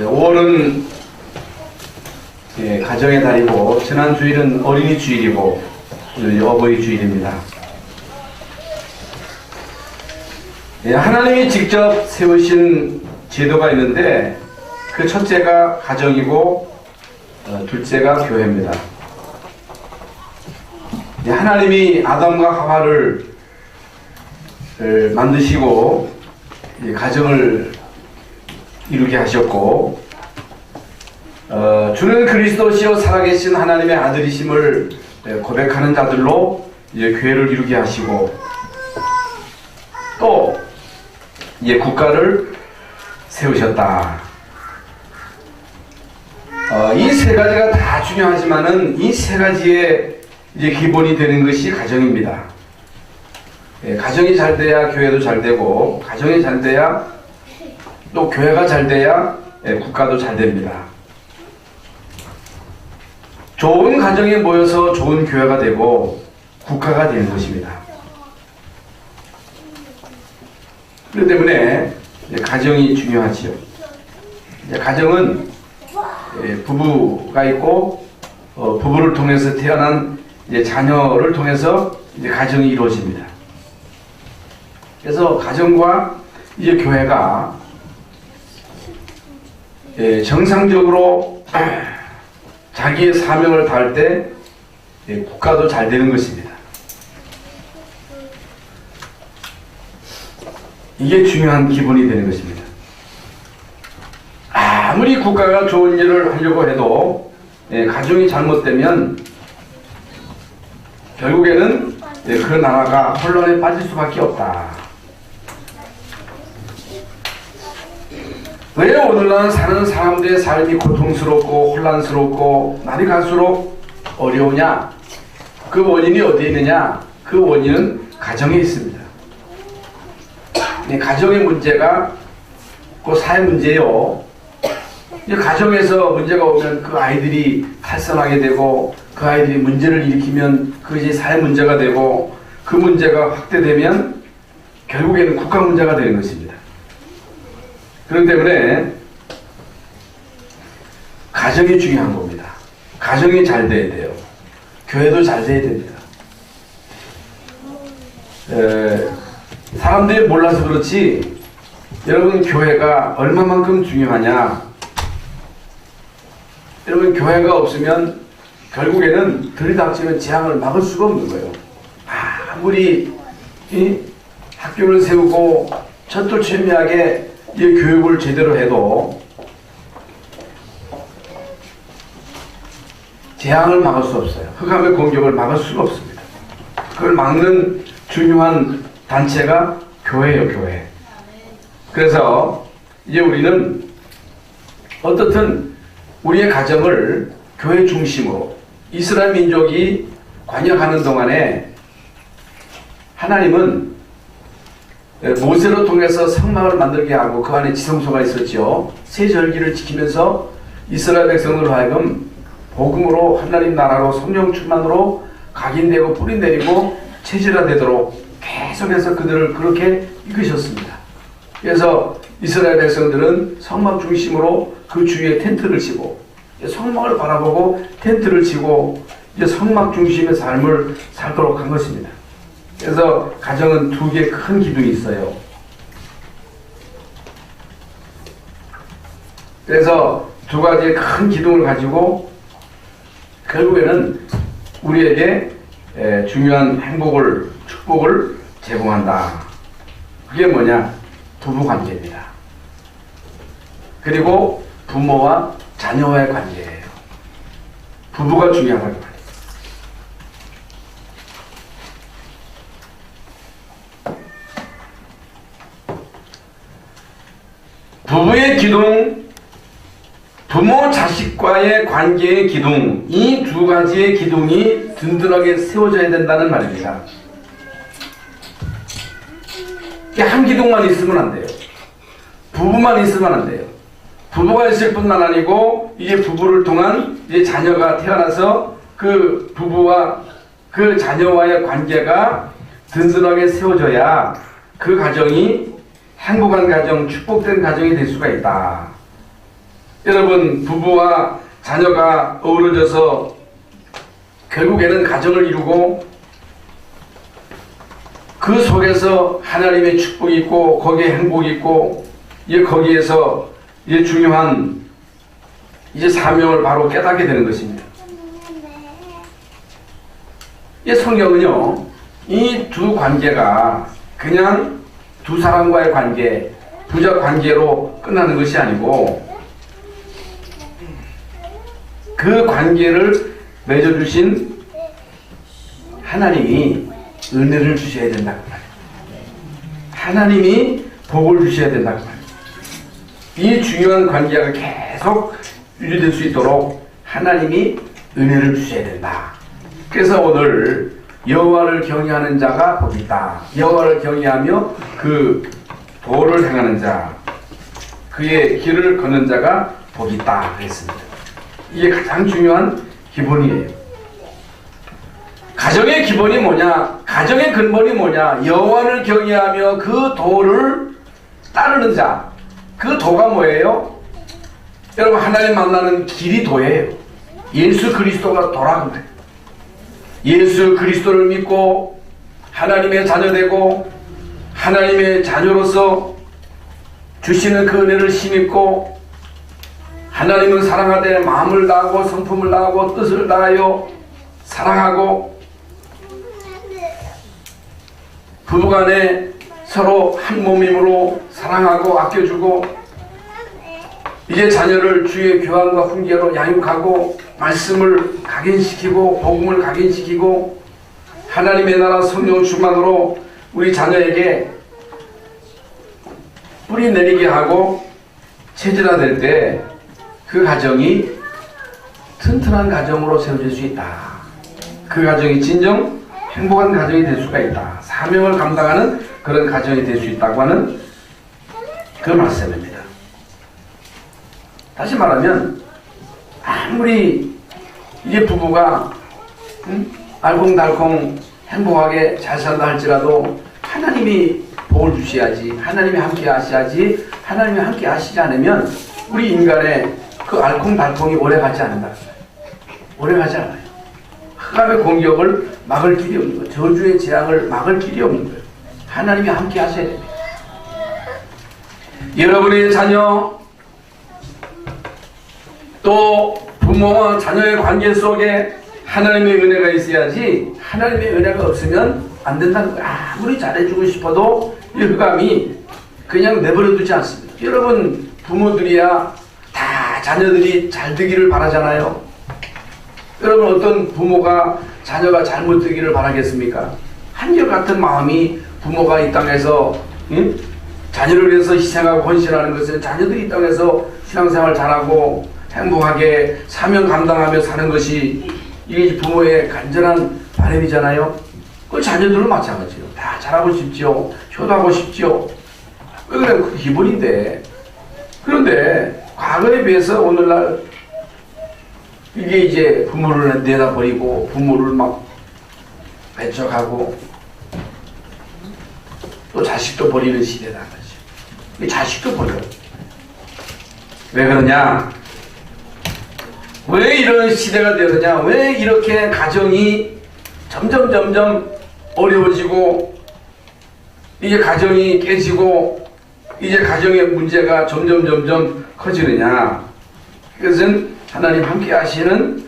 5월은 가정의 달이고, 지난 주일은 어린이 주일이고, 오늘 어버이 주일입니다. 하나님이 직접 세우신 제도가 있는데, 그 첫째가 가정이고, 둘째가 교회입니다. 하나님이 아담과 하와를 만드시고 가정을 이루게 하셨고, 주는 그리스도시요 살아계신 하나님의 아들이심을 고백하는 자들로 이제 교회를 이루게 하시고, 또 이제 국가를 세우셨다. 이 세 가지가 다 중요하지만은 이 세 가지의 이제 기본이 되는 것이 가정입니다. 가정이 잘 돼야 교회도 잘 되고, 가정이 잘 돼야 또 교회가 잘 돼야 국가도 잘 됩니다. 좋은 가정이 모여서 좋은 교회가 되고 국가가 되는 것입니다. 그렇기 때문에 가정이 중요하지요. 가정은 부부가 있고, 부부를 통해서 태어난 자녀를 통해서 가정이 이루어집니다. 그래서 가정과 교회가 정상적으로 자기의 사명을 다할 때 국가도 잘 되는 것입니다. 이게 중요한 기본이 되는 것입니다. 아무리 국가가 좋은 일을 하려고 해도 가정이 잘못되면 결국에는 그 나라가 혼란에 빠질 수밖에 없다. 왜 오늘날 사는 사람들의 삶이 고통스럽고 혼란스럽고 날이 갈수록 어려우냐? 그 원인이 어디에 있느냐? 그 원인은 가정에 있습니다. 가정의 문제가 그 사회 문제예요. 가정에서 문제가 오면 그 아이들이 탈선하게 되고, 그 아이들이 문제를 일으키면 그 이제 사회 문제가 되고, 그 문제가 확대되면 결국에는 국가 문제가 되는 것입니다. 그렇기 때문에 가정이 중요한 겁니다. 가정이 잘 돼야 돼요. 교회도 잘 돼야 됩니다. 사람들이 몰라서 그렇지, 여러분 교회가 얼마만큼 중요하냐? 여러분 교회가 없으면 결국에는 들이닥치는 재앙을 막을 수가 없는 거예요. 아무리 학교를 세우고 철두철미하게 교육을 제대로 해도 재앙을 막을 수 없어요. 흑암의 공격을 막을 수가 없습니다. 그걸 막는 중요한 단체가 교회예요, 교회. 그래서 이제 우리는 어떻든 우리의 가정을 교회 중심으로, 이스라엘 민족이 관역하는 동안에 하나님은 모세로 통해서 성막을 만들게 하고 그 안에 지성소가 있었죠. 세 절기를 지키면서 이스라엘 백성으로 하여금 복음으로, 하나님 나라로, 성령 충만으로 각인되고 뿌리 내리고 체질화되도록 계속해서 그들을 그렇게 이끄셨습니다. 그래서 이스라엘 백성들은 성막 중심으로 그 주위에 텐트를 치고, 성막을 바라보고 텐트를 치고 이제 성막 중심의 삶을 살도록 한 것입니다. 그래서 가정은 두 개의 큰 기둥이 있어요. 그래서 두 가지의 큰 기둥을 가지고 결국에는 우리에게 중요한 행복을, 축복을 제공한다. 그게 뭐냐? 부부관계입니다. 그리고 부모와 자녀와의 관계예요. 부부가 중요하다고 말해요. 부부의 기둥, 부모 자식과의 관계의 기둥, 이 두 가지의 기둥이 든든하게 세워져야 된다는 말입니다. 한 기둥만 있으면 안 돼요. 부부만 있으면 안 돼요. 부부가 있을 뿐만 아니고 이게 부부를 통한 이제 자녀가 태어나서 그 부부와 그 자녀와의 관계가 든든하게 세워져야 그 가정이 행복한 가정, 축복된 가정이 될 수가 있다. 여러분, 부부와 자녀가 어우러져서 결국에는 가정을 이루고 그 속에서 하나님의 축복이 있고 거기에 행복이 있고 거기에서 중요한 사명을 바로 깨닫게 되는 것입니다. 성경은요, 이 두 관계가 그냥 두 사람과의 관계, 부적 관계로 끝나는 것이 아니고 그 관계를 맺어주신 하나님이 은혜를 주셔야 된다고 말이에요. 하나님이 복을 주셔야 된다고 말이에요. 이 중요한 관계가 계속 유지될 수 있도록 하나님이 은혜를 주셔야 된다. 그래서 오늘 여호와를 경외하는 자가 복이 있다. 여호와를 경외하며 그 도를 행하는 자, 그의 길을 걷는 자가 복이 있다 그랬습니다. 이게 가장 중요한 기본이에요. 가정의 기본이 뭐냐? 가정의 근본이 뭐냐? 여호와를 경외하며 그 도를 따르는 자. 그 도가 뭐예요? 여러분, 하나님 만나는 길이 도예요. 예수 그리스도가 도라고 그래요. 예수 그리스도를 믿고 하나님의 자녀되고 하나님의 자녀로서 주시는 그 은혜를 힘입고 하나님을 사랑하되 마음을 다하고 성품을 다하고 뜻을 다하여 사랑하고 부부간에 서로 한 몸임으로 사랑하고 아껴주고 자녀를 주의 교환과 훈계로 양육하고 말씀을 각인시키고 복음을 각인시키고 하나님의 나라 성령 충만으로 우리 자녀에게 뿌리 내리게 하고 체질화될 때 그 가정이 튼튼한 가정으로 세워질 수 있다. 그 가정이 진정 행복한 가정이 될 수가 있다. 사명을 감당하는 그런 가정이 될 수 있다고 하는 그 말씀입니다. 다시 말하면 아무리 부부가 알콩달콩 행복하게 잘 산다 할지라도 하나님이 복을 주셔야지, 하나님이 함께 하셔야지, 하나님이 함께 하시지 않으면 우리 인간의 그 알콩달콩이 오래가지 않는다. 오래가지 않아요. 흑암의 공격을 막을 길이 없는 거예요. 저주의 재앙을 막을 길이 없는 거예요. 하나님이 함께 하셔야 됩니다. 여러분의 자녀 또 부모와 자녀의 관계 속에 하나님의 은혜가 있어야지, 하나님의 은혜가 없으면 안 된다는 거예요. 아무리 잘해주고 싶어도 이 흑암이 그냥 내버려두지 않습니다. 여러분, 부모들이야 다 자녀들이 잘 되기를 바라잖아요. 여러분, 어떤 부모가 자녀가 잘못 되기를 바라겠습니까? 한결같은 마음이 부모가 이 땅에서 자녀를 위해서 희생하고 헌신하는 것은 자녀들이 이 땅에서 신앙생활 잘하고 행복하게 사명 감당하며 사는 것이 이게 부모의 간절한 바람이잖아요. 그 자녀들은 마찬가지예요. 다 잘하고 싶지요. 효도하고 싶지요. 왜 그래? 그 기본인데. 그런데 과거에 비해서 오늘날 이게 부모를 내다버리고 부모를 막 배척하고 또 자식도 버리는 시대다. 이 자식도 버려. 왜 그러냐? 왜 이런 시대가 되느냐? 왜 이렇게 가정이 점점 어려워지고 이제 가정이 깨지고 이제 가정의 문제가 점점 커지느냐? 그것은 하나님 함께 하시는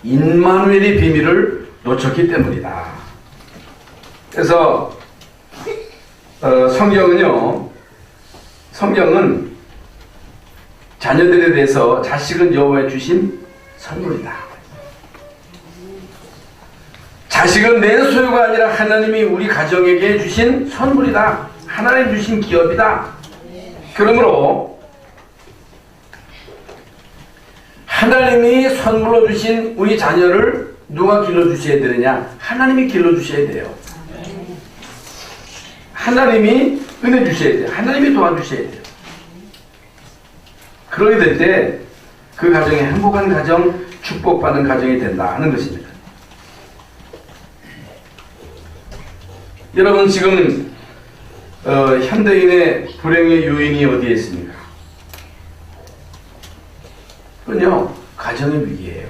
임마누엘의 비밀을 놓쳤기 때문이다. 그래서 성경은 자녀들에 대해서 자식은 여호와의 주신 선물이다. 자식은 내 소유가 아니라 하나님이 우리 가정에게 주신 선물이다. 하나님 주신 기업이다. 그러므로 하나님이 선물로 주신 우리 자녀를 누가 길러주셔야 되느냐? 하나님이 길러주셔야 돼요. 하나님이 은혜 주셔야 돼요. 하나님이 도와주셔야 돼요. 그러게 될 때 그 가정이 행복한 가정, 축복받는 가정이 된다 하는 것입니다. 여러분, 지금 현대인의 불행의 요인이 어디에 있습니까? 그건요, 가정의 위기예요.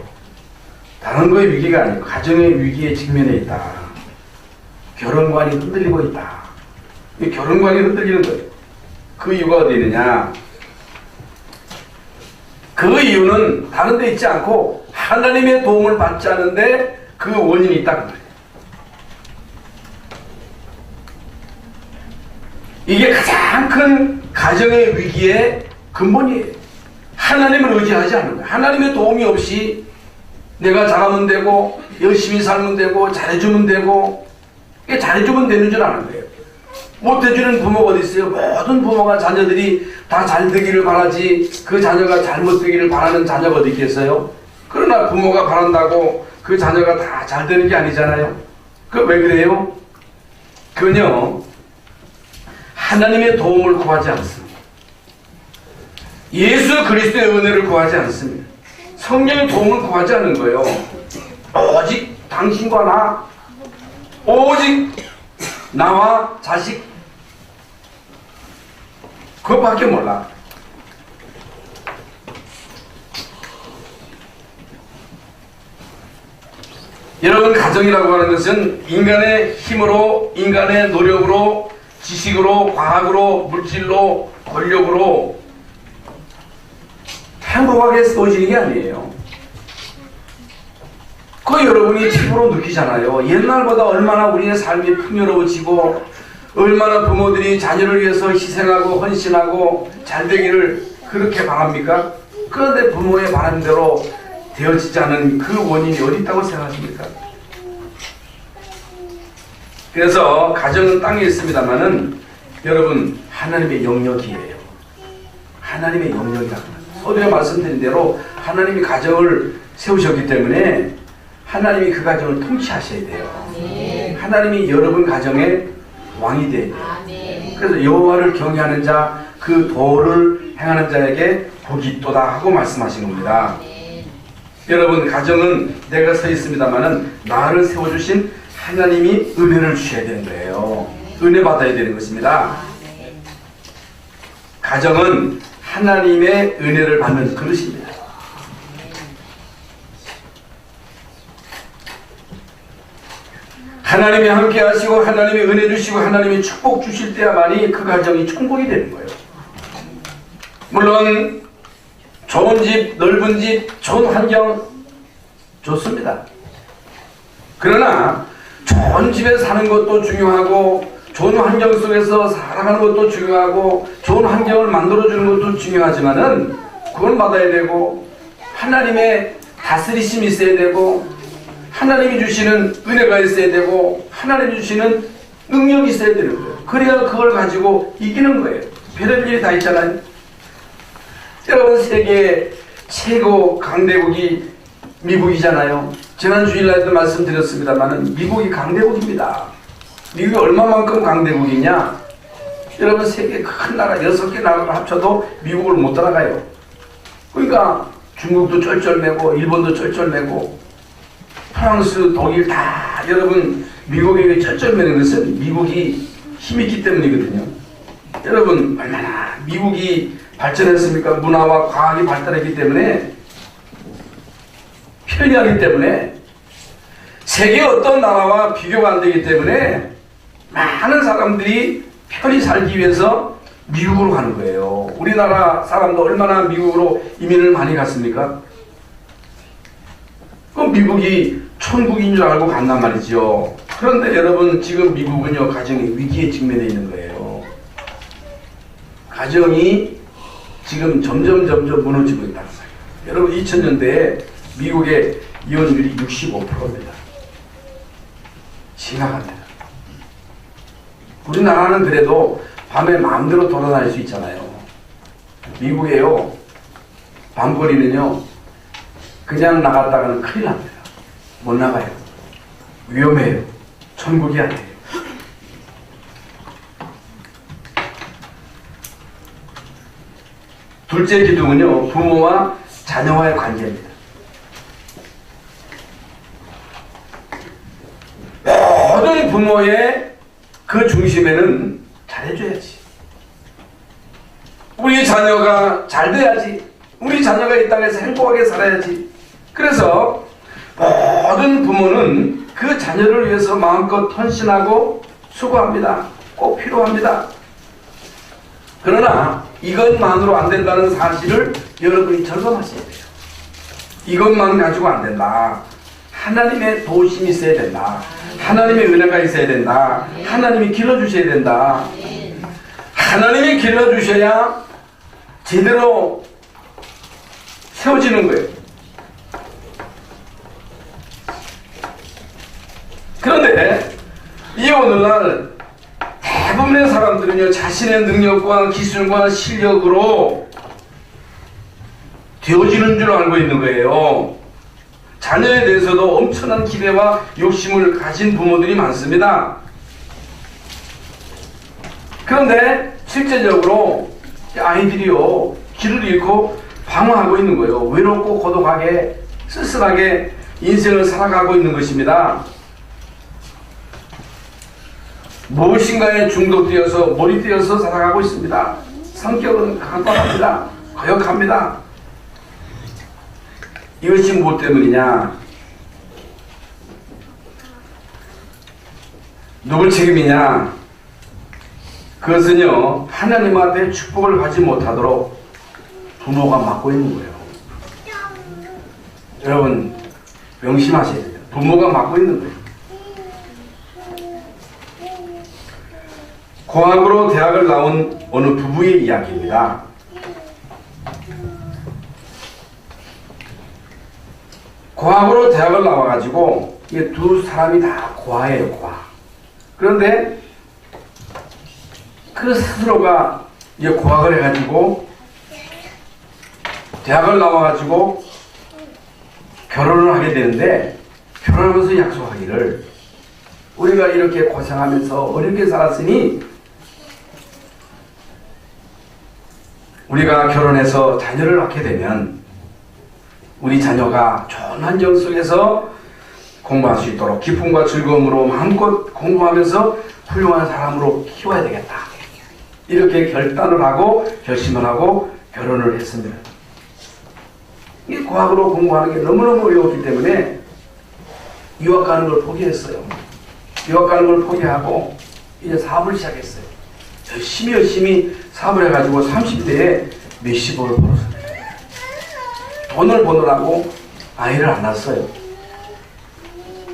다른 거의 위기가 아니고 가정의 위기에 직면해 있다. 결혼관이 흔들리고 있다. 이 결혼관이 흔들리는 거예요. 그 이유가 어디 있느냐? 그 이유는 다른 데 있지 않고 하나님의 도움을 받지 않은데 그 원인이 있다는 거예요. 이게 가장 큰 가정의 위기의 근본이에요. 하나님을 의지하지 않는 거예요. 하나님의 도움이 없이 내가 잘하면 되고 열심히 살면 되고 잘해주면 되고 이게 잘해주면 되는 줄 아는 거예요. 못해주는 부모가 어디 있어요? 모든 부모가 자녀들이 다 잘되기를 바라지 그 자녀가 잘못되기를 바라는 자녀가 어디 있겠어요? 그러나 부모가 바란다고 그 자녀가 다 잘되는 게 아니잖아요. 그 왜 그래요? 그건요, 하나님의 도움을 구하지 않습니다. 예수 그리스도의 은혜를 구하지 않습니다. 성령의 도움을 구하지 않는 거예요. 오직 당신과 나, 오직 나와 자식, 그것밖에 몰라. 여러분, 가정이라고 하는 것은 인간의 힘으로, 인간의 노력으로, 지식으로, 과학으로, 물질로, 권력으로 행복하게 세워지는 게 아니에요. 그 여러분이 피부로 느끼잖아요. 옛날보다 얼마나 우리의 삶이 풍요로워지고 얼마나 부모들이 자녀를 위해서 희생하고 헌신하고 잘되기를 그렇게 바랍니까? 그런데 부모의 바람대로 되어지지 않은 그 원인이 어디 있다고 생각하십니까? 그래서 가정은 땅에 있습니다만은 여러분, 하나님의 영역이에요. 하나님의 영역이라고 합니다. 서두에 말씀드린 대로 하나님이 가정을 세우셨기 때문에 하나님이 그 가정을 통치하셔야 돼요. 하나님이 여러분 가정의 왕이 돼야 돼요. 그래서 여호와를 경외하는 자, 그 도를 행하는 자에게 복이 있도다 하고 말씀하신 겁니다. 여러분, 가정은 내가 서 있습니다만은 나를 세워주신 하나님이 은혜를 주셔야 되는 거예요. 은혜 받아야 되는 것입니다. 가정은 하나님의 은혜를 받는 그릇입니다. 하나님이 함께 하시고 하나님이 은혜 주시고 하나님이 축복 주실 때야만이 그 가정이 천국이 되는 거예요. 물론 좋은 집, 넓은 집, 좋은 환경 좋습니다. 그러나 좋은 집에 사는 것도 중요하고 좋은 환경 속에서 살아가는 것도 중요하고 좋은 환경을 만들어주는 것도 중요하지만은 그걸 받아야 되고 하나님의 다스리심이 있어야 되고 하나님이 주시는 은혜가 있어야 되고 하나님이 주시는 능력이 있어야 되는 거예요. 그래야 그걸 가지고 이기는 거예요. 별의별 일이 다 있잖아요. 여러분, 세계 최고 강대국이 미국이잖아요. 지난 주일날에도 말씀드렸습니다만 미국이 강대국입니다. 미국이 얼마만큼 강대국이냐? 여러분, 세계 큰 나라 6개 나라를 합쳐도 미국을 못 따라가요. 그러니까 중국도 쩔쩔매고 일본도 쩔쩔매고 프랑스, 독일 다 여러분 미국에게 쩔쩔매는 것은 미국이 힘이 있기 때문이거든요. 여러분, 얼마나 미국이 발전했습니까? 문화와 과학이 발달했기 때문에 편리하기 때문에 세계 어떤 나라와 비교가 안 되기 때문에 많은 사람들이 편히 살기 위해서 미국으로 가는 거예요. 우리나라 사람도 얼마나 미국으로 이민을 많이 갔습니까? 그럼 미국이 천국인 줄 알고 간단 말이죠. 그런데 여러분, 지금 미국은요, 가정의 위기에 직면해 있는 거예요. 가정이 지금 점점 무너지고 있다는 거예요. 여러분, 2000년대에 미국의 이혼율이 65%입니다. 심각합니다. 우리나라는 그래도 밤에 마음대로 돌아다닐 수 있잖아요. 미국에요, 밤거리는요, 그냥 나갔다가는 큰일 납니다. 못 나가요. 위험해요. 천국이 아니에요. 둘째 기둥은요, 부모와 자녀와의 관계입니다. 모든 부모의 그 중심에는 잘해줘야지. 우리 자녀가 잘 돼야지. 우리 자녀가 이 땅에서 행복하게 살아야지. 그래서 모든 부모는 그 자녀를 위해서 마음껏 헌신하고 수고합니다. 꼭 필요합니다. 그러나 이것만으로 안 된다는 사실을 여러분이 점검하셔야 돼요. 이것만 가지고 안 된다. 하나님의 도우심이 있어야 된다. 하나님의 은혜가 있어야 된다. 하나님이 길러주셔야 된다. 하나님이 길러주셔야 제대로 세워지는 거예요. 그런데 이 오늘날 대부분의 사람들은요, 자신의 능력과 기술과 실력으로 되어지는 줄 알고 있는 거예요. 자녀에 대해서도 엄청난 기대와 욕심을 가진 부모들이 많습니다. 그런데 실제적으로 아이들이요, 길을 잃고 방황하고 있는 거예요. 외롭고 고독하게 쓸쓸하게 인생을 살아가고 있는 것입니다. 무엇인가에 중독되어서 몰입되어서 살아가고 있습니다. 성격은 강박합니다. 거역합니다. 이것이 무엇 때문이냐? 누굴 책임이냐? 그것은요, 하나님 앞에 축복을 받지 못하도록 부모가 맡고 있는 거예요. 여러분 명심하셔야 돼요. 부모가 맡고 있는 거예요. 고학으로 대학을 나온 어느 부부의 이야기입니다. 고학으로 대학을 나와가지고 이게 두 사람이 다 고아예요, 고아. 그런데 그 스스로가 이제 고학을 해가지고 대학을 나와가지고 결혼을 하게 되는데, 결혼하면서 약속하기를, 우리가 이렇게 고생하면서 어렵게 살았으니 우리가 결혼해서 자녀를 낳게 되면 우리 자녀가 좋은 환경 속에서 공부할 수 있도록 기쁨과 즐거움으로 마음껏 공부하면서 훌륭한 사람으로 키워야 되겠다. 이렇게 결단을 하고 결심을 하고 결혼을 했습니다. 이 고학으로 공부하는 게 너무너무 어려웠기 때문에 유학 가는 걸 포기했어요. 유학 가는 걸 포기하고 이제 사업을 시작했어요. 열심히 사업을 해가지고 30대에 몇십억을 벌었습니다. 돈을 버느라고 아이를 안 낳았어요.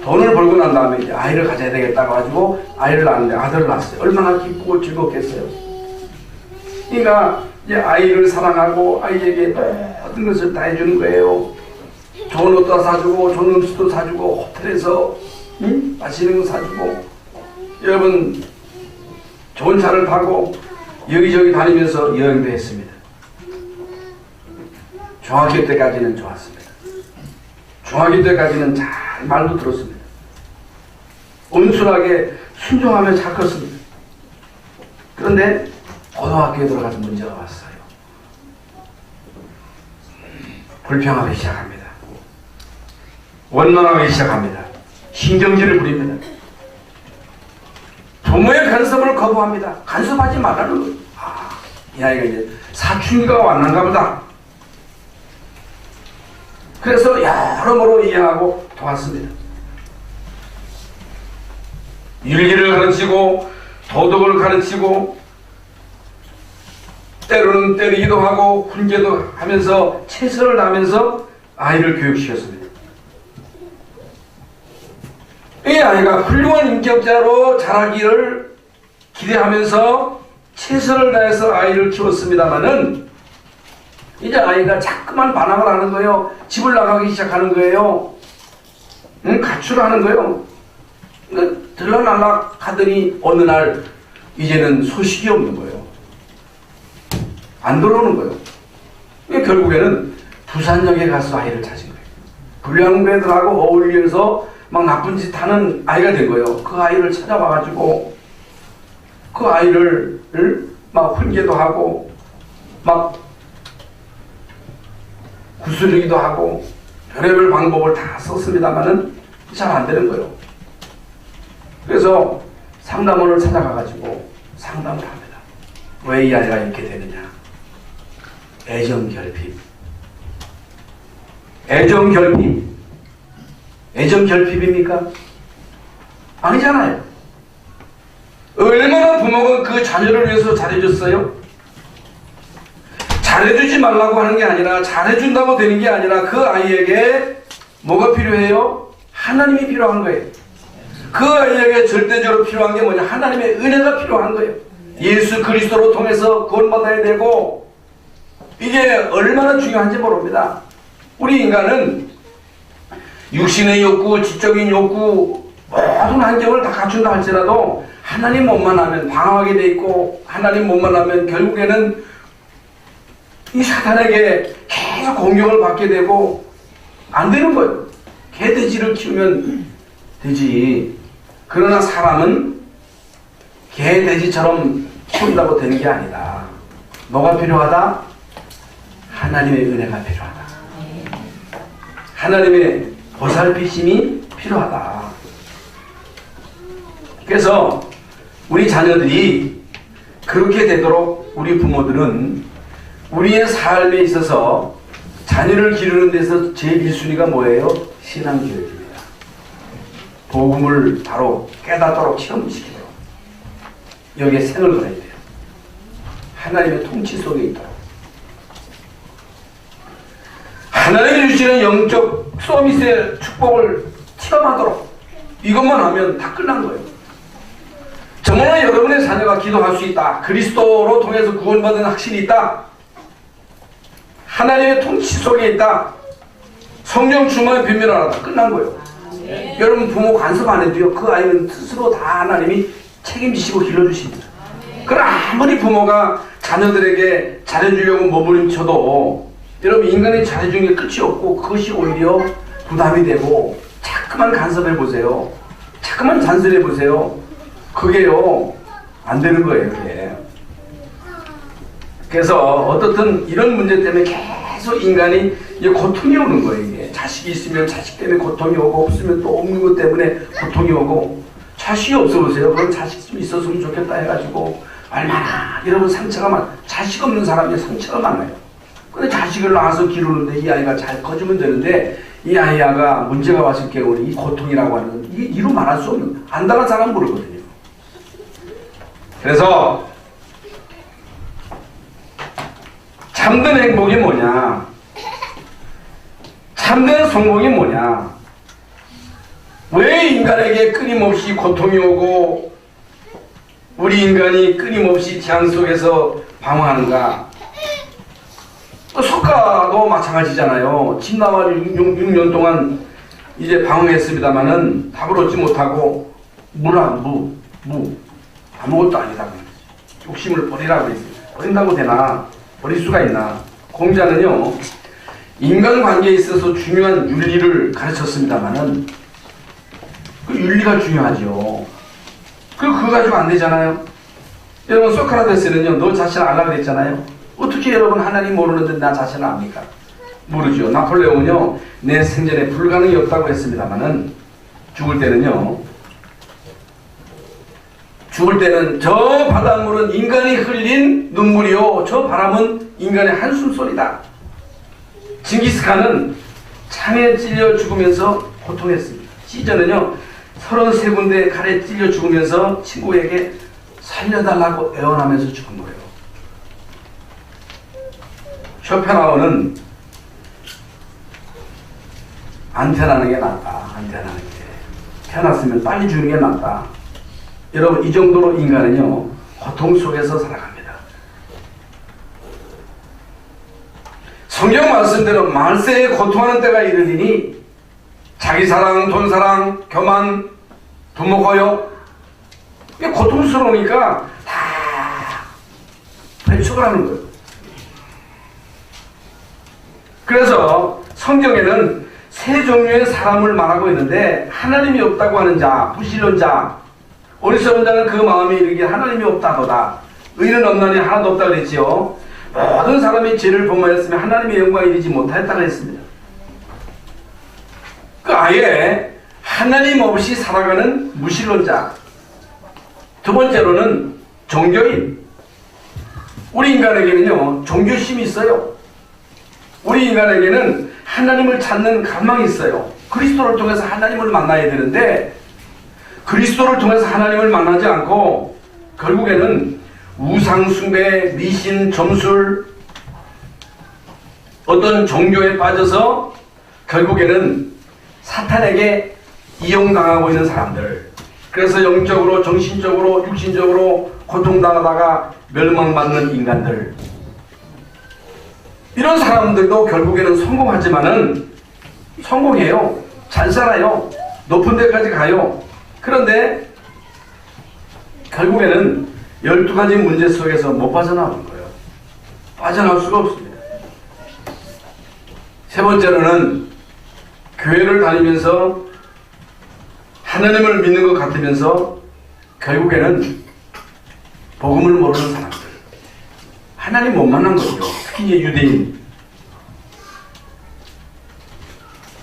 돈을 벌고 난 다음에 이제 아이를 가져야 되겠다고 가지고 아이를 낳았는데 아들을 낳았어요. 얼마나 기쁘고 즐겁겠어요. 그러니까 이제 아이를 사랑하고 아이에게 모든 것을 다 해주는 거예요. 좋은 옷도 사주고 좋은 음식도 사주고 호텔에서 맛있는 거 사주고, 여러분 좋은 차를 타고 여기저기 다니면서 여행도 했습니다. 중학교 때까지는 좋았습니다. 중학교 때까지는 잘 말도 들었습니다. 온순하게 순종하며 잘 컸습니다. 그런데 고등학교에 들어가서 문제가 왔어요. 불평하기 시작합니다. 원망하기 시작합니다. 신경질을 부립니다. 부모의 간섭을 거부합니다. 간섭하지 말라는 거예요. 이 아이가 이제 사춘기가 왔는가 보다. 그래서 여러모로 이해하고 도왔습니다. 윤리를 가르치고 도덕을 가르치고 때로는 때리기도 하고 훈계도 하면서 최선을 다하면서 아이를 교육시켰습니다. 이 아이가 훌륭한 인격자로 자라기를 기대하면서 최선을 다해서 아이를 키웠습니다마는 이제 아이가 자꾸만 반항을 하는 거예요. 집을 나가기 시작하는 거예요. 가출하는 거예요. 들락날락 하더니 어느 날 이제는 소식이 없는 거예요. 안 들어오는 거예요. 결국에는 부산역에 가서 아이를 찾은 거예요. 불량배들하고 어울리면서 막 나쁜 짓 하는 아이가 된 거예요. 그 아이를 찾아와가지고 그 아이를 막 훈계도 하고 막 구슬리기도 하고 별의별 방법을 다 썼습니다만은 잘 안 되는 거예요. 그래서 상담원을 찾아가가지고 상담을 합니다. 왜 이 아이가 이렇게 되느냐? 애정결핍, 애정 결핍? 애정 결핍입니까? 아니잖아요. 얼마나 부모가 그 자녀를 위해서 잘해줬어요? 잘해주지 말라고 하는 게 아니라, 잘해준다고 되는 게 아니라 그 아이에게 뭐가 필요해요? 하나님이 필요한 거예요. 그 아이에게 절대적으로 필요한 게 뭐냐? 하나님의 은혜가 필요한 거예요. 예수 그리스도로 통해서 구원받아야 되고, 이게 얼마나 중요한지 모릅니다. 우리 인간은 육신의 욕구, 지적인 욕구, 모든 환경을 다 갖춘다 할지라도 하나님 몸만 하면 방황하게 돼 있고, 하나님 몸만 하면 결국에는 이 사탄에게 계속 공격을 받게 되고 안 되는 거예요. 개돼지를 키우면 되지. 그러나 사람은 개돼지처럼 키운다고 되는 게 아니다. 뭐가 필요하다? 하나님의 은혜가 필요하다. 하나님의 보살피심이 필요하다. 그래서 우리 자녀들이 그렇게 되도록 우리 부모들은 우리의 삶에 있어서 자녀를 기르는 데서 제일 1순위가 뭐예요? 신앙교육입니다. 복음을 바로 깨닫도록 체험시키도록 여기에 생을 걸어야 돼요. 하나님의 통치 속에 있도록. 하나님이 주시는 영적 서비스의 축복을 체험하도록. 이것만 하면 다 끝난 거예요. 정말 여러분의 자녀가 기도할 수 있다. 그리스도로 통해서 구원받은 확신이 있다. 하나님의 통치 속에 있다. 성령 충만의 비밀을 알았다. 끝난 거예요. 여러분 부모 간섭 안 해도요. 그 아이는 스스로 다 하나님이 책임지시고 길러주십니다. 그럼 아무리 부모가 자녀들에게 잘해주려고 몸부림쳐도 여러분 인간이 잘해주는 게 끝이 없고 그것이 오히려 부담이 되고 자꾸만 간섭해보세요. 자꾸만 잔소리해보세요. 그게요 안 되는 거예요. 그게. 그래서 어떻든 이런 문제 때문에 계속 인간이 고통이 오는 거예요. 이게. 자식이 있으면 자식 때문에 고통이 오고 없으면 또 없는 것 때문에 고통이 오고 자식이 없어 보세요. 그런 자식 좀 있었으면 좋겠다 해가지고 얼마나 여러분 상처가 자식 없는 사람이 상처가 많아요. 근데 자식을 낳아서 기르는데 이 아이가 잘 커지면 되는데 이 아이가 문제가 왔을 경우는 이 고통이라고 하는 건 이게 이루 말할 수 없는 안 당한 사람 모르거든요. 그래서 참된 행복이 뭐냐? 참된 성공이 뭐냐? 왜 인간에게 끊임없이 고통이 오고 우리 인간이 끊임없이 재앙 속에서 방황하는가? 석가도 마찬가지잖아요. 진나와 6년 동안 이제 방황했습니다마는 답을 얻지 못하고 아무것도 아니다. 욕심을 버리라고 그랬어요. 버린다고 되나? 버릴 수가 있나? 공자는요, 인간관계에 있어서 중요한 윤리를 가르쳤습니다마는 그 윤리가 중요하죠. 그거 가지고 안 되잖아요. 여러분, 소크라테스는요, 너 자신 알라 그랬잖아요. 어떻게 여러분 하나님 모르는데 나 자신을 압니까? 모르죠. 나폴레옹은요, 내 생전에 불가능이 없다고 했습니다마는 죽을 때는 저 바닷물은 인간이 흘린 눈물이요 저 바람은 인간의 한숨소리다. 징기스칸은 창에 찔려 죽으면서 고통했습니다. 시저는요 33군데 칼에 찔려 죽으면서 친구에게 살려달라고 애원하면서 죽은 거예요. 쇼펜하우어는 안 태어나는 게 낫다. 안 태어나는 게. 태어났으면 빨리 죽는 게 낫다. 여러분 이 정도로 인간은요 고통 속에서 살아갑니다. 성경 말씀대로 말세에 고통하는 때가 이르리니 자기 사랑, 돈 사랑, 교만, 부모 고역 이게 고통스러우니까 다 배척을 하는 거예요. 그래서 성경에는 세 종류의 사람을 말하고 있는데 하나님이 없다고 하는 자, 불신론자, 어리석은 자는 그 마음에 이르기에 하나님이 없다도다. 의는 없나니 하나도 없다 그랬지요. 모든 사람이 죄를 범하였으면 하나님의 영광에 이르지 못하였다고 했습니다. 그 아예 하나님 없이 살아가는 무신론자. 두 번째로는 종교인. 우리 인간에게는요 종교심이 있어요. 우리 인간에게는 하나님을 찾는 갈망이 있어요. 그리스도를 통해서 하나님을 만나야 되는데 그리스도를 통해서 하나님을 만나지 않고 결국에는 우상숭배, 미신, 점술, 어떤 종교에 빠져서 결국에는 사탄에게 이용당하고 있는 사람들, 그래서 영적으로, 정신적으로, 육신적으로 고통당하다가 멸망받는 인간들, 이런 사람들도 결국에는 성공하지만은 성공해요. 잘 살아요. 높은 데까지 가요. 그런데 결국에는 12가지 문제 속에서 못 빠져나오는 거예요. 빠져나올 수가 없습니다. 세 번째로는 교회를 다니면서 하나님을 믿는 것 같으면서 결국에는 복음을 모르는 사람들, 하나님 못 만난 거죠. 특히 유대인,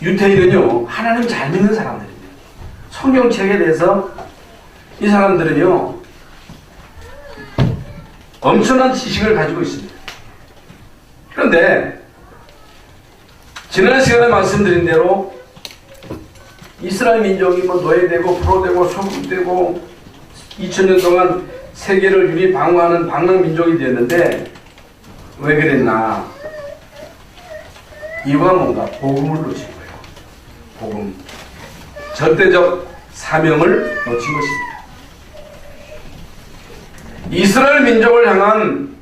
유태인은요 하나님 잘 믿는 사람들입니다. 성경책에 대해서 이 사람들은요 엄청난 지식을 가지고 있습니다. 그런데 지난 시간에 말씀드린 대로 이스라엘 민족이 뭐 노예되고 포로되고 소국되고 2000년 동안 세계를 유리 방어하는 방랑민족이 되었는데 왜 그랬나? 이유가 뭔가? 복음을 놓친 거예요. 복음. 절대적 사명을 놓친 것입니다. 이스라엘 민족을 향한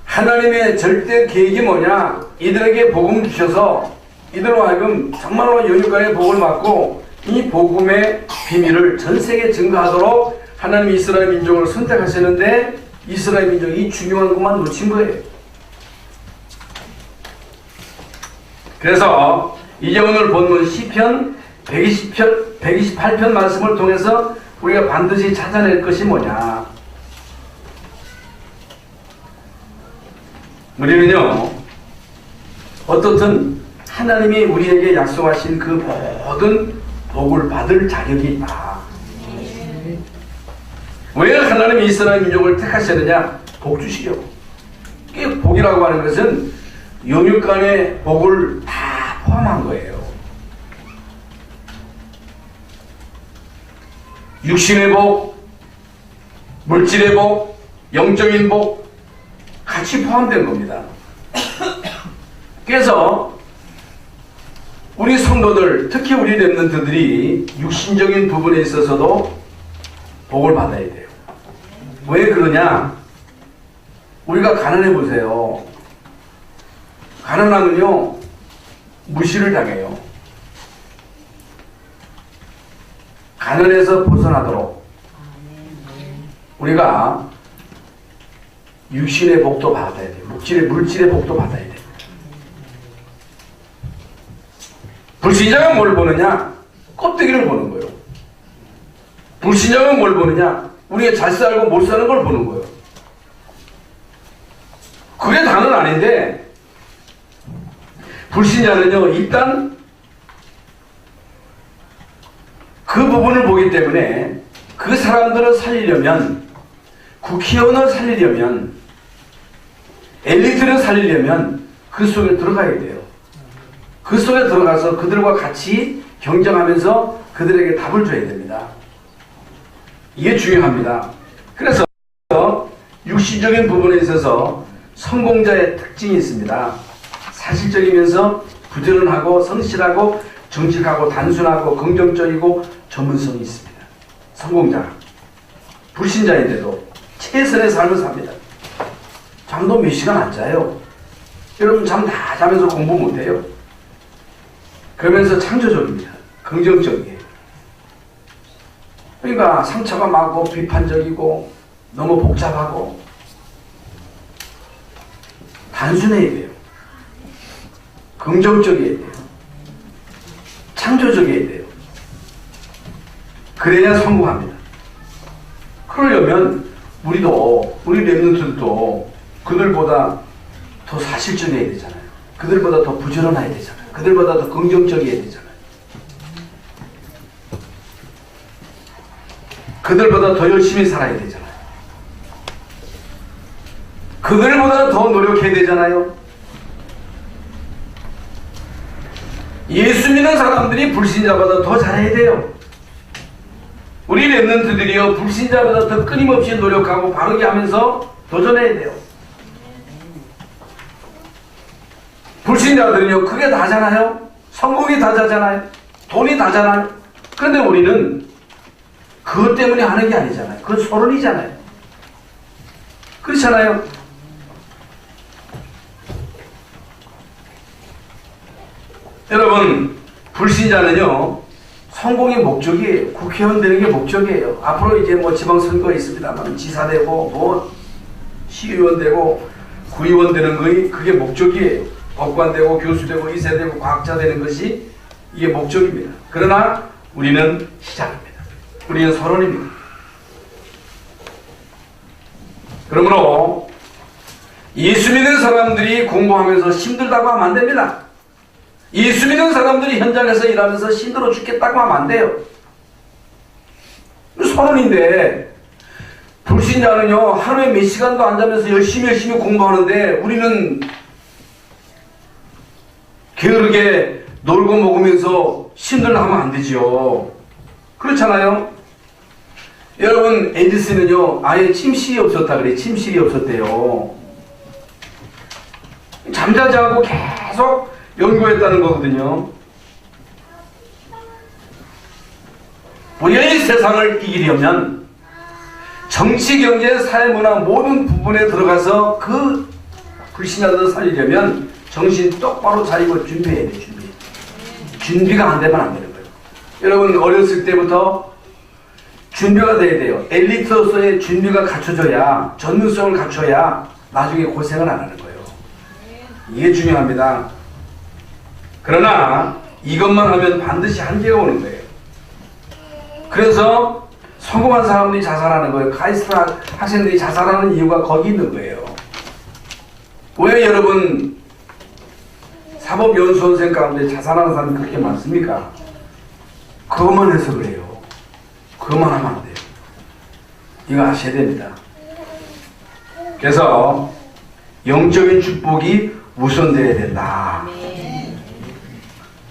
하나님의 절대 계획이 뭐냐? 이들에게 복음 주셔서 이들로 하여금 정말로 연육간의 복을 받고 이 복음의 비밀을 전 세계에 증거하도록 하나님이 이스라엘 민족을 선택하셨는데 이스라엘 민족이 이 중요한 것만 놓친 거예요. 그래서 이제 오늘 본문 시편 128편 말씀을 통해서 우리가 반드시 찾아낼 것이 뭐냐? 우리는요 어떻든 하나님이 우리에게 약속하신 그 모든 복을 받을 자격이 있다. 왜 하나님이 이스라엘 민족을 택하셨느냐? 복 주시려고. 이 복이라고 하는 것은 영육간의 복을 다 포함한 거예요. 육신의 복, 물질의 복, 영적인 복 같이 포함된 겁니다. 그래서 우리 성도들, 특히 우리 렘넌트들이 육신적인 부분에 있어서도 복을 받아야 돼요. 왜 그러냐? 우리가 가난해 보세요. 가난하면요 무시를 당해요. 가난에서 벗어나도록 우리가 육신의 복도 받아야 돼요. 물질의 복도 받아야 돼요. 불신자가 뭘 보느냐? 껍데기를 보는 거예요. 불신자가 뭘 보느냐? 우리가 잘 살고 못 사는 걸 보는 거예요. 그게 다는 아닌데 불신자는요 일단 그 부분을 보기 때문에 그 사람들을 살리려면, 국회의원을 살리려면, 엘리트를 살리려면 그 속에 들어가야 돼요. 그 속에 들어가서 그들과 같이 경쟁하면서 그들에게 답을 줘야 됩니다. 이게 중요합니다. 그래서 육신적인 부분에 있어서 성공자의 특징이 있습니다. 사실적이면서 부지런하고 성실하고 정직하고 단순하고 긍정적이고 전문성이 있습니다. 성공자. 불신자인데도 최선의 삶을 삽니다. 잠도 몇 시간 안 자요. 여러분 잠 다 자면서 공부 못해요. 그러면서 창조적입니다. 긍정적이에요. 그러니까 상처가 많고 비판적이고 너무 복잡하고 단순해야 돼요. 긍정적이어야 돼요. 창조적이어야 돼요. 그래야 성공합니다. 그러려면 우리 렘넌트들도 그들보다 더 사실적이어야 되잖아요. 그들보다 더 부지런해야 되잖아요. 그들보다 더 긍정적이어야 되잖아요. 그들보다 더 열심히 살아야 되잖아요. 그들보다 더 노력해야 되잖아요. 믿는 사람들이 불신자보다 더 잘해야 돼요. 우리 랩런트들이요, 불신자보다 더 끊임없이 노력하고 바르게 하면서 도전해야 돼요. 불신자들은요, 그게 다잖아요. 성공이 다잖아요. 돈이 다잖아요. 그런데 우리는 그것 때문에 하는 게 아니잖아요. 그건 소론이잖아요. 그렇잖아요. 여러분, 불신자는요, 성공이 목적이에요. 국회의원 되는 게 목적이에요. 앞으로 이제 뭐 지방선거 있습니다만 지사 되고 뭐 시의원 되고 구의원 되는 거이 그게 목적이에요. 법관 되고 교수 되고 의사 되고 과학자 되는 것이 이게 목적입니다. 그러나 우리는 시작입니다. 우리는 서론입니다. 그러므로 예수 믿는 사람들이 공부하면서 힘들다고 하면 안 됩니다. 예수 믿는 사람들이 현장에서 일하면서 힘들어 죽겠다고 하면 안 돼요. 서론인데 불신자는요, 하루에 몇 시간도 안 자면서 열심히 공부하는데 우리는 게으르게 놀고 먹으면서 힘들다 하면 안 되죠. 그렇잖아요. 여러분, 에디슨은요, 아예 침실이 없었다 그래. 침실이 없었대요. 잠자지 않고 계속 연구했다는 거거든요. 우리의 세상을 이기려면 정치, 경제, 사회, 문화 모든 부분에 들어가서 그 불신자들을 살리려면 정신 똑바로 차리고 준비해야 돼. 준비가 안 되면 안 되는 거예요. 여러분, 어렸을 때부터 준비가 돼야 돼요. 엘리트로서의 준비가 갖춰져야, 전문성을 갖춰야 나중에 고생을 안 하는 거예요. 이게 중요합니다. 그러나 이것만 하면 반드시 한계가 오는 거예요. 그래서 성공한 사람들이 자살하는 거예요. 카이스트 학생들이 자살하는 이유가 거기 있는 거예요. 왜 여러분 사법연수원생 가운데 자살하는 사람이 그렇게 많습니까? 그것만 해서 그래요. 그것만 하면 안 돼요. 이거 아셔야 됩니다. 그래서 영적인 축복이 우선되어야 된다.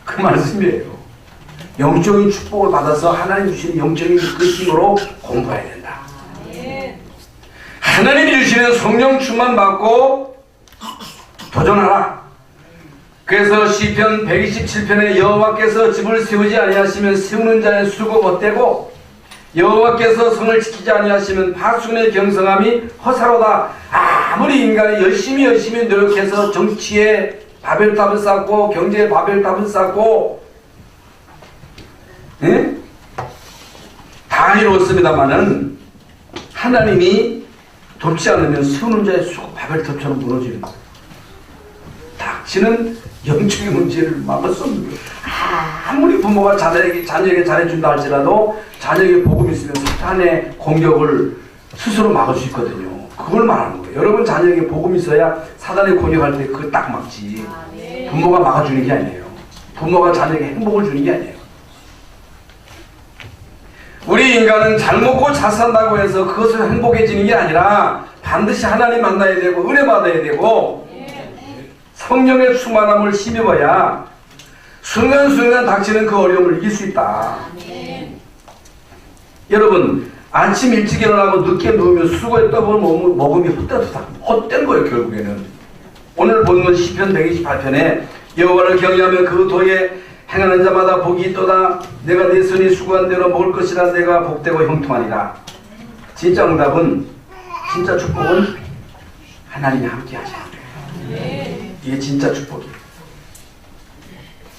그 말씀이에요. 영적인 축복을 받아서 하나님 주시는 영적인 그 힘으로 공부해야 된다. 하나님이 주시는 성령 충만 받고 도전하라. 그래서 시편 127편에 여호와께서 집을 세우지 아니하시면 세우는 자의 수고 못되고 여호와께서 성을 지키지 아니하시면 파수꾼의 경성함이 허사로다. 아무리 인간이 열심히 노력해서 정치에 바벨탑을 쌓고 경제에 바벨탑을 쌓고 다 이루었습니다마는 하나님이 돕지 않으면 세우는 자의 수고 바벨탑처럼 무너지는 거예요. 닥치는 영적인 문제를 막을 수 없는 거예요. 아무리 부모가 자녀에게 잘해준다 할지라도 자녀에게 복음이 있으면 사탄의 공격을 스스로 막을 수 있거든요. 그걸 말하는 거예요. 여러분 자녀에게 복음이 있어야 사단의 공격할 때 그걸 딱 막지. 부모가 막아주는 게 아니에요. 부모가 자녀에게 행복을 주는 게 아니에요. 우리 인간은 잘 먹고 잘 산다고 해서 그것을 행복해지는 게 아니라 반드시 하나님 만나야 되고 은혜 받아야 되고 성령의 충만함을 힘입어야 순간순간 닥치는 그 어려움을 이길 수 있다. 여러분 아침 일찍 일어나고 늦게 누우면 수고했다 보면 먹음이 헛된 거예요. 결국에는 오늘 본문 시편 128편에 여호와를 경외하며 그 도에 행하는 자마다 복이 있도다. 내가 내 손이 수고한 대로 먹을 것이라. 내가 복되고 형통하리라. 진짜 응답은, 진짜 축복은 하나님이 함께 하시는 거예요. 이게 진짜 축복이에요.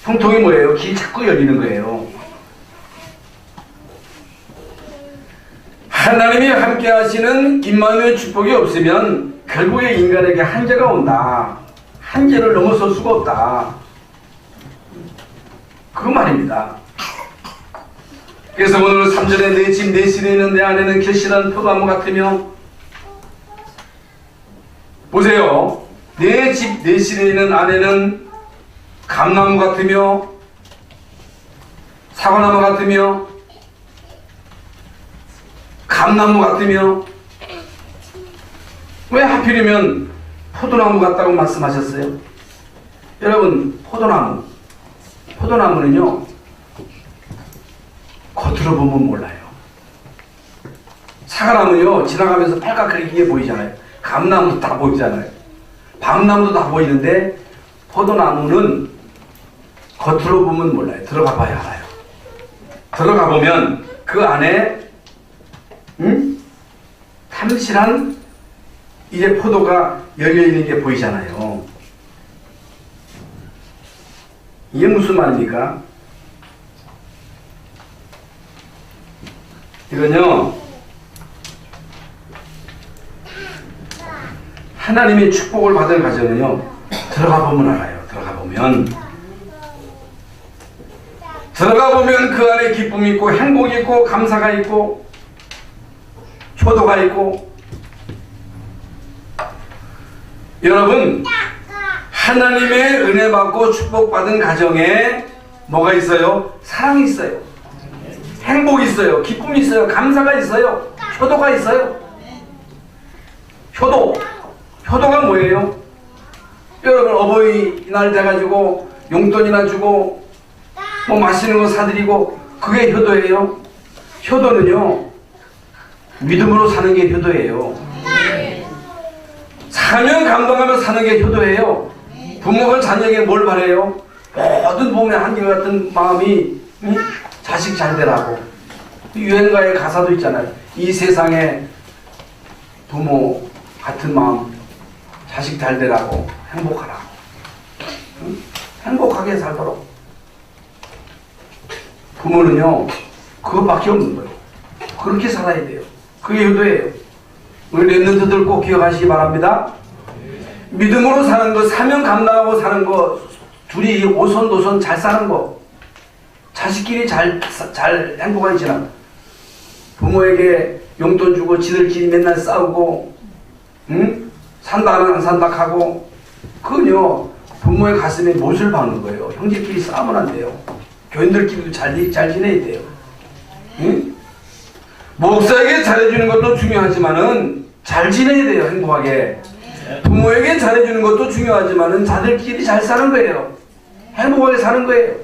형통이 뭐예요? 길이 자꾸 열리는 거예요. 하나님이 함께 하시는 임마누엘 축복이 없으면 결국에 인간에게 한계가 온다. 한계를 넘어설 수가 없다. 그 말입니다. 그래서 오늘 3절에 내 집 내 실에 있는 내 안에는 결실한 포도나무 같으며, 보세요. 내 집 내 실에 있는 안에는 감나무 같으며 사과나무 같으며 감나무 같으며, 왜 하필이면 포도나무 같다고 말씀하셨어요? 여러분 포도나무 포도나무는요, 겉으로 보면 몰라요. 사과나무요, 지나가면서 빨갛게 보이잖아요. 감나무도 다 보이잖아요. 밤나무도 다 보이는데, 포도나무는 겉으로 보면 몰라요. 들어가 봐야 알아요. 들어가 보면 그 안에 탐실한 이제 포도가 열려있는 게 보이잖아요. 이게 무슨 말입니까? 이건요, 하나님의 축복을 받은 가정은요, 들어가 보면 알아요. 들어가 보면 그 안에 기쁨이 있고 행복이 있고 감사가 있고 효도가 있고. 여러분, 하나님의 은혜 받고 축복받은 가정에 뭐가 있어요? 사랑이 있어요. 행복이 있어요. 기쁨이 있어요. 감사가 있어요. 효도가 있어요. 효도가 뭐예요? 여러분, 어버이날 돼가지고 용돈이나 주고 뭐 맛있는 거 사드리고, 그게 효도예요. 효도는요, 믿음으로 사는 게 효도예요. 사명 감당하며 사는 게 효도예요. 부모가 자녀에게 뭘 바래요? 모든 부모의 한결같은 마음이 자식 잘 되라고. 유행가의 가사도 있잖아요. 이 세상에 부모 같은 마음, 자식 잘 되라고, 행복하라고. 행복하게 살도록. 부모는요, 그것밖에 없는 거예요. 그렇게 살아야 돼요. 그게 효도예요. 우리 랩런트들 꼭 기억하시기 바랍니다. 믿음으로 사는 거, 사명 감당하고 사는 거, 둘이 오손도손 잘 사는 거, 자식끼리 잘 행복하게 지나고, 부모에게 용돈 주고 지들끼리 맨날 싸우고, 산다는 안 산다 하고, 그건요, 부모의 가슴에 못을 박는 거예요. 형제끼리 싸우면 안 돼요. 교인들끼리도 잘 지내야 돼요. 목사에게 잘해주는 것도 중요하지만은 잘 지내야 돼요. 행복하게. 부모에게 잘해주는 것도 중요하지만은 자들끼리 잘 사는 거예요. 행복하게 사는 거예요.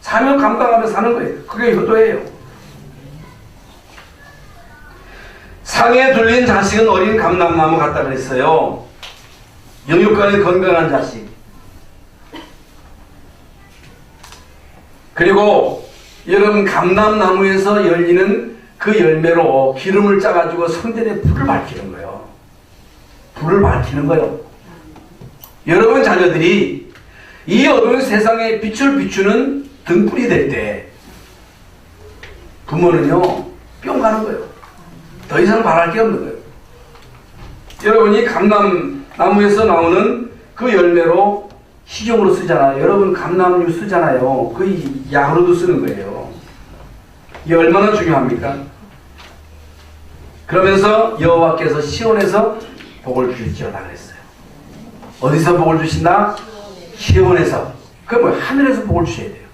사명 감당하며 사는 거예요. 그게 효도예요. 상에 둘린 자식은 어린 감람나무 같다 그랬어요. 영육간에 건강한 자식. 그리고 여러분, 감람나무에서 열리는 그 열매로 기름을 짜가지고 성전에 불을 밝히는 거예요. 불을 밝히는 거예요. 여러분 자녀들이 이 어두운 세상에 빛을 비추는 등불이 될 때 부모는요, 뿅 가는 거예요. 더 이상 바랄 게 없는 거예요. 여러분이 감람나무에서 나오는 그 열매로 식용으로 쓰잖아요. 여러분, 감람류 쓰잖아요. 그 약으로도 쓰는 거예요. 이게 얼마나 중요합니까? 그러면서 여호와께서 시온에서 복을 주시리라 그랬어요. 어디서 복을 주신다? 시온에서. 그럼 뭐 하늘에서 복을 주셔야 돼요.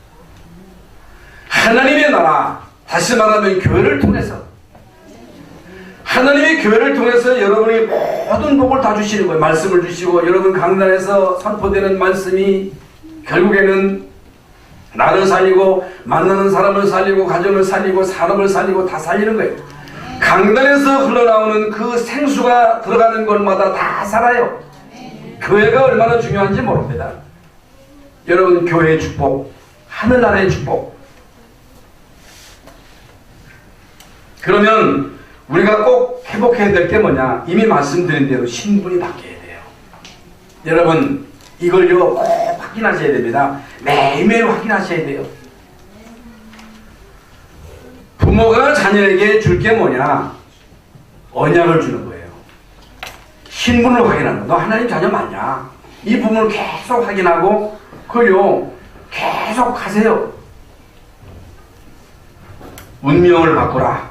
하나님의 나라, 다시 말하면 교회를 통해서, 하나님의 교회를 통해서 여러분이 모든 복을 다 주시는 거예요. 말씀을 주시고, 여러분 강단에서 선포되는 말씀이 결국에는 나를 살리고, 만나는 사람을 살리고, 가정을 살리고, 사람을 살리고 다 살리는 거예요. 강단에서 흘러나오는 그 생수가 들어가는 곳마다 다 살아요. 교회가 얼마나 중요한지 모릅니다. 여러분, 교회의 축복, 하늘나라의 축복. 그러면 우리가 꼭 회복해야 될 게 뭐냐? 이미 말씀드린 대로 신분이 바뀌어야 돼요. 여러분, 이걸요 꼭 확인하셔야 됩니다. 매일매일 확인하셔야 돼요. 부모가 자녀에게 줄 게 뭐냐? 언약을 주는 거예요. 신분을 확인하는 거. 너 하나님 자녀 맞냐? 이 부분을 계속 확인하고 그걸요 계속 하세요. 운명을 바꾸라.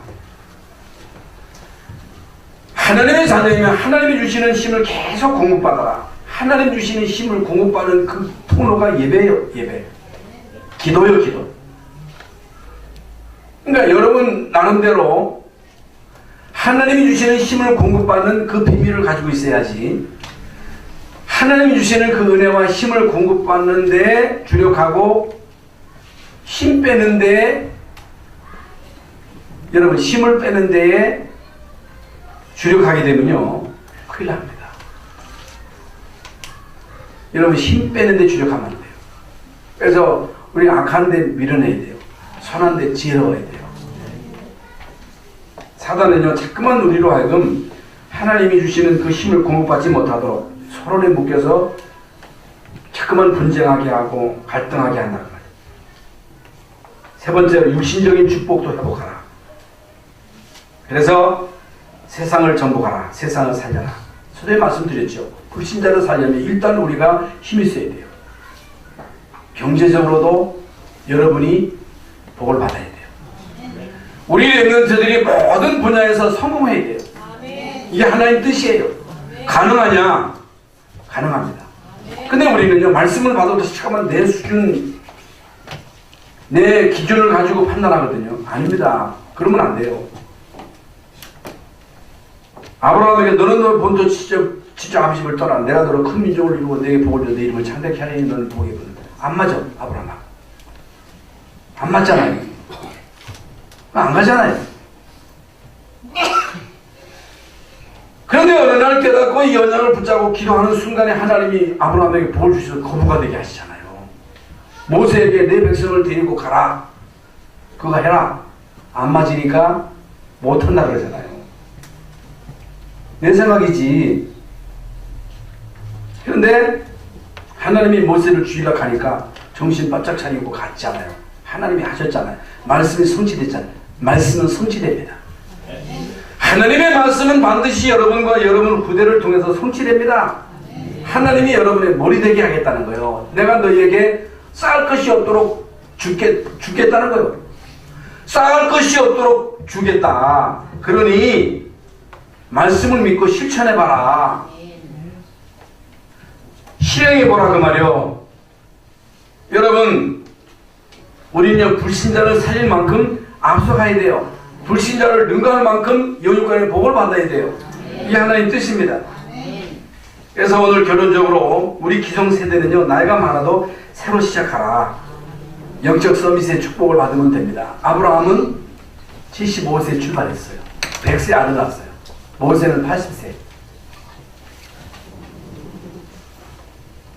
하나님의 자녀이면 하나님이 주시는 힘을 계속 공급받아라. 하나님 주시는 힘을 공급받는 그 통로가 예배예요. 예배. 기도요, 기도. 그러니까 여러분 나름대로 하나님이 주시는 힘을 공급받는 그 비밀을 가지고 있어야지, 하나님이 주시는 그 은혜와 힘을 공급받는 데 주력하고 힘 빼는 데에, 여러분 힘을 빼는 데에 주력하게 되면요 큰일 납니다. 여러분 힘 빼는 데 주력하면 안 돼요. 그래서 우리 악한 데 밀어내야 돼요. 선한 데 지혜로워야 돼요. 사단은요 자꾸만 우리로 하여금 하나님이 주시는 그 힘을 공급받지 못하도록 서론에 묶여서 자꾸만 분쟁하게 하고 갈등하게 한다는 거예요. 세 번째로 육신적인 축복도 회복하라. 그래서 세상을 정복하라. 세상을 살려라. 서두에 말씀드렸죠. 불신자를 살려면 일단 우리가 힘이 있어야 돼요. 경제적으로도 여러분이 복을 받아야 돼요. 우리 렘넌트들이 모든 분야에서 성공해야 돼요. 이게 하나님 뜻이에요. 가능하냐? 가능합니다. 근데 우리는요 말씀을 받아도 잠깐만 내 수준, 내 기준을 가지고 판단하거든요. 아닙니다. 그러면 안 돼요. 아브라함에게 너는 너 본토 지적 암식을 떠나 내가 너로 큰 민족을 이루고 내게 복을 줘 내 이름을 창대케 하리니 너는 복이 있거든. 안 맞아. 아브라함 안 맞잖아요. 안 가잖아요. 그런데 어느 날 깨닫고 이 언약을 붙잡고 기도하는 순간에 하나님이 아브라함에게 복을 주셔서 거부가 되게 하시잖아요. 모세에게 내 백성을 데리고 가라. 그거 해라. 안 맞으니까 못한다 그러잖아요. 내 생각이지. 그런데 하나님이 모세를 죽이려 가니까 정신 바짝 차리고 갔잖아요. 하나님이 하셨잖아요. 말씀이 성취됐잖아요. 말씀은 성취됩니다. 하나님의 말씀은 반드시 여러분과 여러분 후대를 통해서 성취됩니다. 하나님이 여러분의 머리 되게 하겠다는 거예요. 내가 너희에게 쌓을 것이 없도록 주겠다는 거예요. 쌓을 것이 없도록 주겠다. 그러니 말씀을 믿고 실천해봐라. 실행해보라 그 말이요. 여러분 우리는 불신자를 살릴 만큼 앞서가야 돼요. 불신자를 능가할 만큼 영육간의 복을 받아야 돼요. 이게 하나님 뜻입니다. 그래서 오늘 결론적으로 우리 기성세대는요 나이가 많아도 새로 시작하라. 영적 서밋의 축복을 받으면 됩니다. 아브라함은 75세 출발했어요. 100세 아들 낳았어요. 모세는 80세.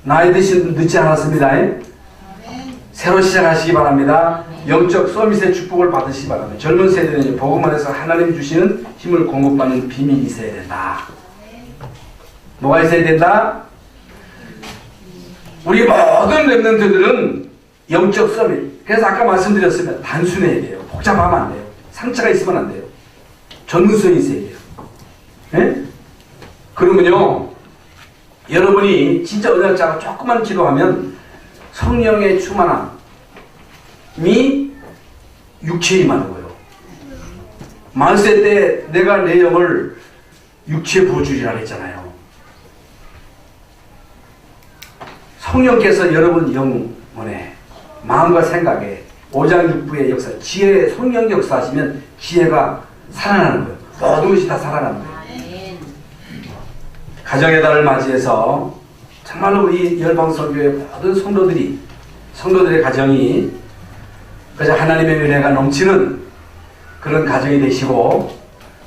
나이 드신 늦지 않았습니다. 새로 시작하시기 바랍니다. 영적 서밋의 축복을 받으시기 바랍니다. 젊은 세대는 복음 안에서 하나님 주시는 힘을 공급받는 비밀이 있어야 된다. 뭐가 있어야 된다? 우리 모든 렘넌트들은 영적 서밋. 그래서 아까 말씀드렸으면 단순해야 돼요. 복잡하면 안 돼요. 상처가 있으면 안 돼요. 전문성이 있어야 돼요. 네? 그러면요 여러분이 진짜 언약자가 조금만 기도하면 성령의 충만함이 육체에 임하는 거예요. 만세 때 내가 내 영을 육체에 부어주리라 했잖아요. 성령께서 여러분 영혼에 마음과 생각에 오장육부의 역사, 지혜, 성령 역사하시면 지혜가 살아나는 거예요. 모든 것이 다 살아나는 거예요. 가정의 달을 맞이해서 정말로 우리 열방선교의 모든 성도들의 가정이 그저 하나님의 은혜가 넘치는 그런 가정이 되시고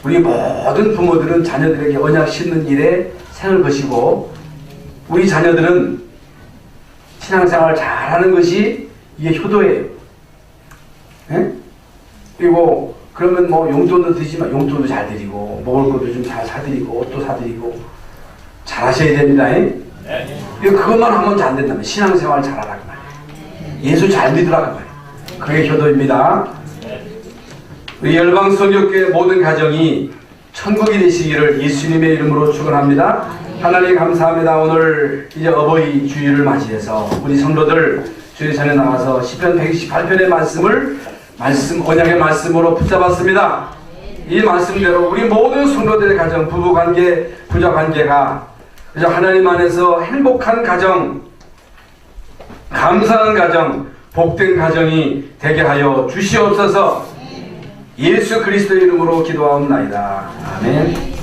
우리 모든 부모들은 자녀들에게 언약 심는 일에 생을 거시고 우리 자녀들은 신앙생활을 잘하는 것이 이게 효도예요. 네? 그리고 그러면 뭐 용돈도 드리지만 용돈도 잘 드리고 먹을 것도 좀 잘 사드리고 옷도 사드리고 잘 하셔야 됩니다. 그것만 하면 안 된다면 신앙생활 잘하라 그 말이에요. 예수 잘 믿으라 그 말이에요. 그게 효도입니다. 우리 열방선교교회 모든 가정이 천국이 되시기를 예수님의 이름으로 축원합니다. 하나님 감사합니다. 오늘 이제 어버이 주일을 맞이해서 우리 성도들 주일 전에 나와서 시편 128편의 언약의 말씀으로 붙잡았습니다. 이 말씀대로 우리 모든 성도들의 가정, 부부관계, 부자관계가 그저 하나님 안에서 행복한 가정, 감사한 가정, 복된 가정이 되게 하여 주시옵소서. 예수 그리스도의 이름으로 기도하옵나이다. 아멘.